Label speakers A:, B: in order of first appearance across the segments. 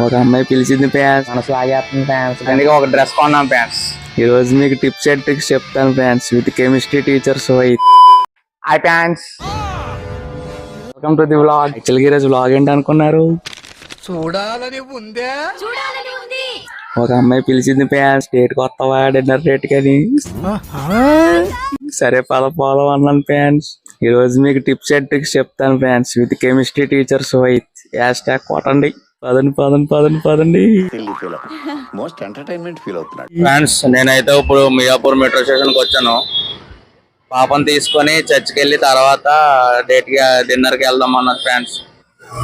A: ఒక అమ్మాయి పిలిచింది ఫ్యాన్స్, మనసు లాగేస్తుంది ఫ్యాన్స్. అందుకే ఒక డ్రెస్ కొన్నాం ఫ్యాన్స్. ఈ రోజు మీకు టిప్స్ అండ్ ట్రిక్స్ చెప్తాను fans with chemistry teacher Sohit. Hi fans, welcome to the vlog. యాక్చువల్గా ఈరోజు వ్లాగ్ ఏంటి అనుకున్నారు?
B: చూడాలని ఉందే.
A: ఒక అమ్మాయి పిలిచింది ఫ్యాన్స్, డేట్ కొత్తవా డిన్నర్ డేట్ కని. సరే పోదాం అన్నాను ఫ్యాన్స్. ఈ రోజు మీకు టిప్స్ అండ్ ట్రిక్స్ చెప్తాను fans with chemistry teacher Sohit. Hashtag కొట్టండి. పదండి.
C: మోస్ట్ ఎంటర్టైన్మెంట్ ఫీల్ అవుతున్నాడు
A: ఫ్రెండ్స్, నేనైతే ఇప్పుడు మియాపూర్ మెట్రో స్టేషన్ కి వచ్చాను. పాపని తీసుకొని చర్చికి వెళ్ళి తర్వాత డిన్నర్ కి వెళ్దాం అన్నారు ఫ్రెండ్స్.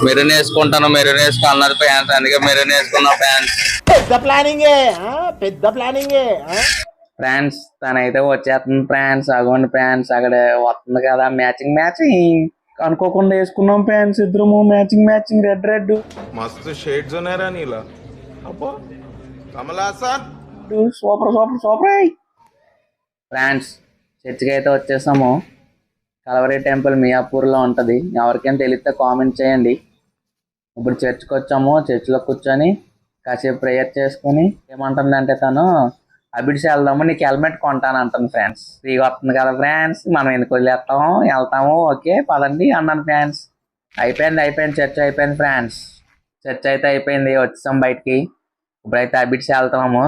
A: మెరూన్ వేసుకుంటాను, మెరూన్ వేసుకో అన్నారు ఫ్యాన్స్. అందుకే మెరూన్ వేసుకున్నా ఫ్యాన్స్.
B: పెద్ద ప్లానింగే.
A: ఫ్రాన్స్ తనైతే వచ్చేస్తుంది ఫ్రాన్స్. అగోండి ఫ్రాన్స్, అక్కడ వస్తుంది కదా మ్యాచింగ్ అనుకోకుండా వేసుకున్నాం ఫ్యాన్స్. ఇద్దరము మ్యాచింగ్ రెడ్
D: మస్తు షేడ్స్ ఉన్నారా నీలా. అబ్బో కమలాసన్
A: సూపర్. ఫ్రాన్స్, చర్చికి అయితే వచ్చేసాము. కలవరి టెంపుల్ మియాపూర్లో ఉంటుంది. ఎవరికైనా తెలిస్తే కామెంట్ చేయండి. ఇప్పుడు చర్చ్కి వచ్చాము. చర్చిలో కూర్చొని కాసేపు ప్రేయర్ చేసుకుని ఏమంటుందంటే తను, అబిడ్స్ వెళ్దాము, నీకు హెల్మెట్ కొంటాను అంటాను ఫ్రెండ్స్. ఫ్రీగా వస్తుంది కదా ఫ్రెండ్స్, మనం ఎందుకు వదిలేస్తాము, వెళ్తాము, ఓకే పదండి అన్నాను ఫ్రెండ్స్. అయిపోయింది చర్చ్ అయిపోయింది ఫ్రెండ్స్. చర్చ్ అయితే అయిపోయింది, వచ్చాం బయటికి. ఇప్పుడైతే అబిడ్స్ వెళ్తాము.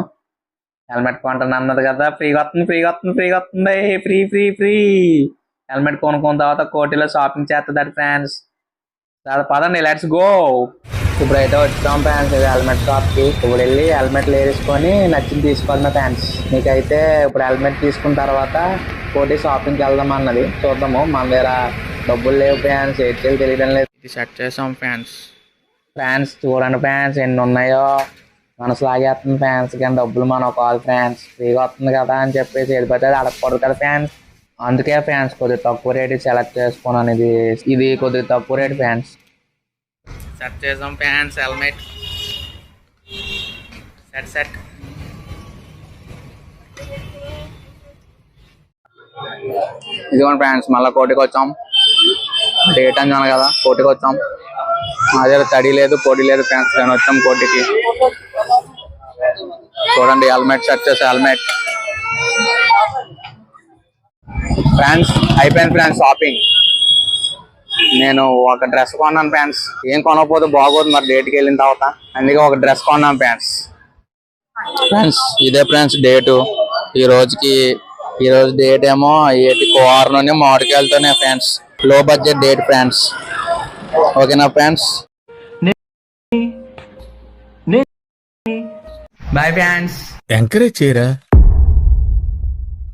A: హెల్మెట్ కొంటాను అన్నది కదా, ఫ్రీగా వస్తుంది. ఫ్రీ హెల్మెట్ కొనుక్కున్న తర్వాత కోటిలో షాపింగ్ చేస్తుంది ఫ్రెండ్స్. పదండి, లెట్స్ గో. ఇప్పుడైతే వచ్చాం ఫ్యాన్స్ హెల్మెట్ షాప్కి. ఇప్పుడు వెళ్ళి హెల్మెట్లు వేసుకొని నచ్చింది తీసుకోవాలి ఫ్యాన్స్. మీకైతే ఇప్పుడు హెల్మెట్ తీసుకున్న తర్వాత కోటి షాపింగ్కి వెళ్దాం అన్నది. చూద్దాము, మన దగ్గర డబ్బులు లేవు ఫ్యాన్స్, ఏడ్చేది తెలియడం లేదు. ఇది సెట్ చేసాం ఫ్యాన్స్. చూడండి ఫ్యాన్స్ ఎన్ని ఉన్నాయో. మనసు లాగేస్తుంది ఫ్యాన్స్, కానీ డబ్బులు మనం కావాలి ఫ్యాన్స్. ఫ్రీగా వస్తుంది కదా అని చెప్పేసి వెళ్ళిపోతే అడగకూడదు కదా ఫ్యాన్స్. అందుకే ఫ్యాన్స్ కొద్దిగా తక్కువ రేటు సెలెక్ట్ చేసుకున్నాను. ఇది కొద్దిగా తక్కువ రేటు ఫ్యాన్స్. సెట్ చేసాం ఫ్యాన్స్ హెల్మెట్. సెట్ ఇదిగోండి ఫ్యాన్స్, మళ్ళీ కోటికి వచ్చాం. డేట్ అన్నాను కదా, కోటికి వచ్చాం. అదే తడి లేదు పొడి లేదు ఫ్యాన్స్, కానీ వచ్చాం కోటికి. చూడండి హెల్మెట్ సెట్ చేసే హెల్మెట్. ఫ్యాన్స్ అయిపోయింది ఫ్యాన్స్ షాపింగ్. నేను ఒక డ్రెస్ కొన్నాను ఫ్యాన్స్. ఏం కొనకపోతే బాగోదు మరి డేట్కి వెళ్ళిన తర్వాత, అందుకే ఒక డ్రెస్ కొన్నాను ఫ్యాన్స్. ఇదే ఫ్రెండ్స్ డేటు. ఈ రోజు డేట్ ఏమో 8 కోఆర్లోనే మామిడికాయలతోనే ఫ్యాన్స్. లో బడ్జెట్ డేట్ ఫ్యాన్స్. ఓకేనా ఫ్యాన్స్, బాయ్ ఫ్యాన్స్.
D: ఎంకరేజ్ చేయరా.